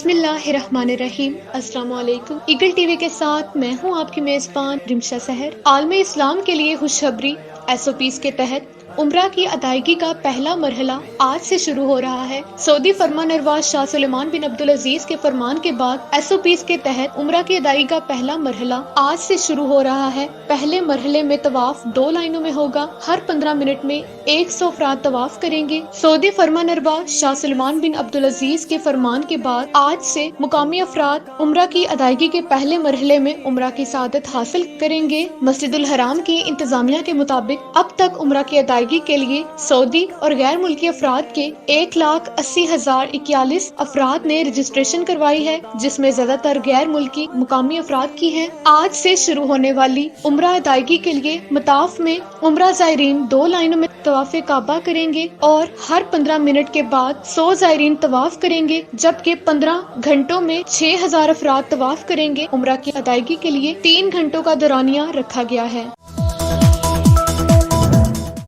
بسم اللہ الرحمن الرحیم۔ السلام علیکم۔ ایگل ٹی وی کے ساتھ میں ہوں آپ کی میزبان رمشا سحر۔ عالم اسلام کے لیے خوشخبری SOPs کے تحت عمرہ کی ادائیگی کا پہلا مرحلہ آج سے شروع ہو رہا ہے۔ سعودی فرمانروا شاہ سلمان بن عبدالعزیز کے فرمان کے بعد SOPs کے تحت عمرہ کی ادائیگی کا پہلا مرحلہ آج سے شروع ہو رہا ہے۔ پہلے مرحلے میں طواف 2 لائنوں میں ہوگا۔ ہر 15 منٹ میں 100 افراد طواف کریں گے۔ سعودی فرمانروا شاہ سلمان بن عبدالعزیز کے فرمان کے بعد آج سے مقامی افراد عمرہ کی ادائیگی کے پہلے مرحلے میں عمرہ کی سعادت حاصل کریں گے۔ مسجد الحرام کی انتظامیہ کے مطابق اب تک عمرہ کی ادائیگی کے لیے سعودی اور غیر ملکی افراد کے 1,80,041 افراد نے رجسٹریشن کروائی ہے، جس میں زیادہ تر غیر ملکی مقامی افراد کی ہیں۔ آج سے شروع ہونے والی عمرہ ادائیگی کے لیے مطاف میں عمرہ زائرین 2 لائنوں میں طواف کعبہ کریں گے اور ہر 15 منٹ کے بعد 100 زائرین طواف کریں گے، جبکہ 15 گھنٹوں میں 6,000 افراد طواف کریں گے۔ عمرہ کی ادائیگی کے لیے 3 گھنٹوں کا دورانیہ رکھا گیا ہے۔